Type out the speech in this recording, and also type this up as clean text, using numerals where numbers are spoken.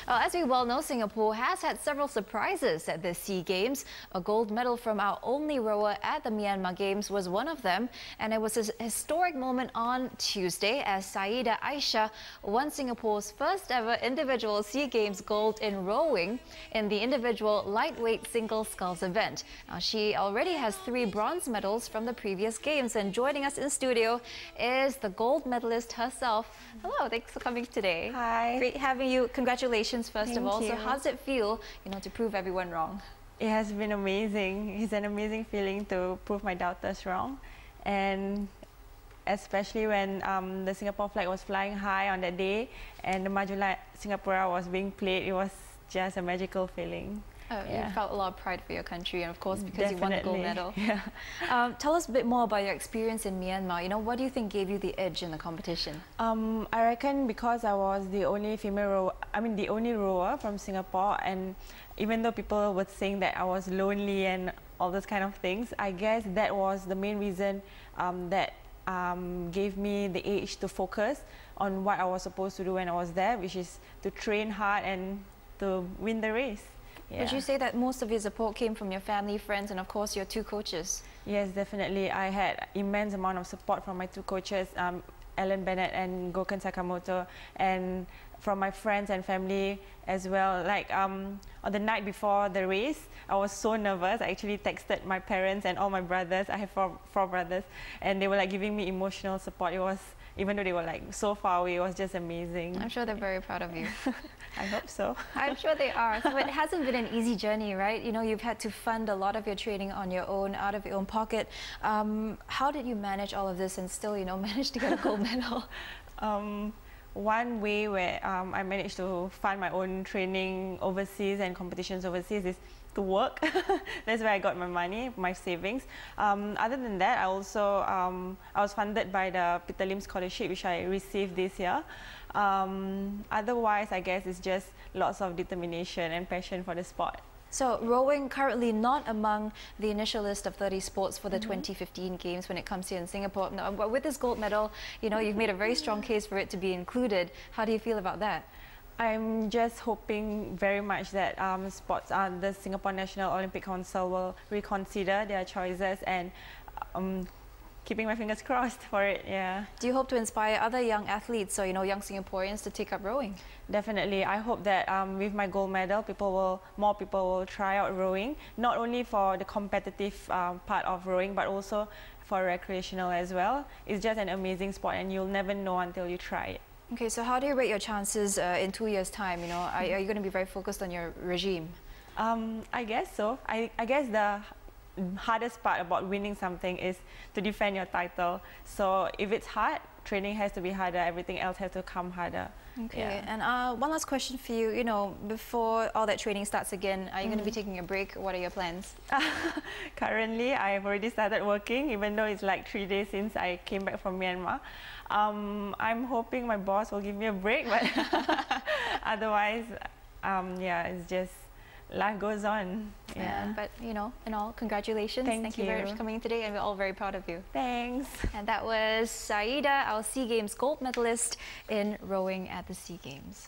Well, as we well know, Singapore has had several surprises at the SEA Games. A gold medal from our only rower at the Myanmar Games was one of them, and it was a historic moment on Tuesday as Saiyidah Aisyah won Singapore's first ever individual SEA Games gold in rowing in the individual lightweight single sculls event. Now, she already has 3 bronze medals from the previous games, and joining us in studio is the gold medalist herself. Hello, thanks for coming today. Hi. Great having you. Congratulations, first of all. Thank you. So how does it feel, to prove everyone wrong? It has been amazing. It's an amazing feeling to prove my doubters wrong, and especially when the Singapore flag was flying high on that day and the Majulah Singapura was being played. It was just a magical feeling. Oh, yeah. You felt a lot of pride for your country, and of course because you won the gold medal. Yeah. Tell us a bit more about your experience in Myanmar. What do you think gave you the edge in the competition? I reckon because I was the only female rower, the only rower from Singapore, and even though people were saying that I was lonely and all those kind of things, I guess that was the main reason that gave me the edge to focus on what I was supposed to do when I was there, which is to train hard and to win the race. Yeah. Would you say that most of your support came from your family, friends, and of course your 2 coaches? Yes, definitely. I had immense amount of support from my 2 coaches, Ellen Bennett and Goken Sakamoto, and from my friends and family as well. Like on the night before the race, I was so nervous. I actually texted my parents and all my brothers. I have four brothers, and they were like giving me emotional support. It was, even though they were like so far away, it was just amazing. I'm sure they're very proud of you. I hope so. I'm sure they are. So it hasn't been an easy journey, right? You've had to fund a lot of your training on your own, out of your own pocket. How did you manage all of this and still, manage to get a gold medal? One way where I managed to fund my own training overseas and competitions overseas is to work. That's where I got my money, my savings. Other than that, I was funded by the Peter Lim scholarship, which I received this year. Otherwise, I guess it's just lots of determination and passion for the sport. So rowing currently not among the initial list of 30 sports for the 2015 Games when it comes here in Singapore. Now, but with this gold medal, you've made a very strong case for it to be included. How do you feel about that? I'm just hoping very much that the Singapore National Olympic Council will reconsider their choices, and keeping my fingers crossed for it. Yeah. Do you hope to inspire other young athletes or young Singaporeans to take up rowing? Definitely. I hope that with my gold medal, more people will try out rowing, not only for the competitive part of rowing, but also for recreational as well. It's just an amazing sport, and you'll never know until you try it. Okay, so how do you rate your chances in 2 years' time? Are you going to be very focused on your regime? I guess so. I guess the hardest part about winning something is to defend your title. So if it's hard, training has to be harder, everything else has to come harder. Okay, yeah. And one last question for you. Before all that training starts again, are you going to be taking a break? What are your plans? Currently, I've already started working, even though it's like 3 days since I came back from Myanmar. I'm hoping my boss will give me a break, but otherwise, yeah, it's just life goes on. Yeah. But in all, congratulations. Thank you very much for coming in today, and we're all very proud of you. Thanks. And that was Saiyidah, our SEA Games gold medalist in rowing at the SEA Games.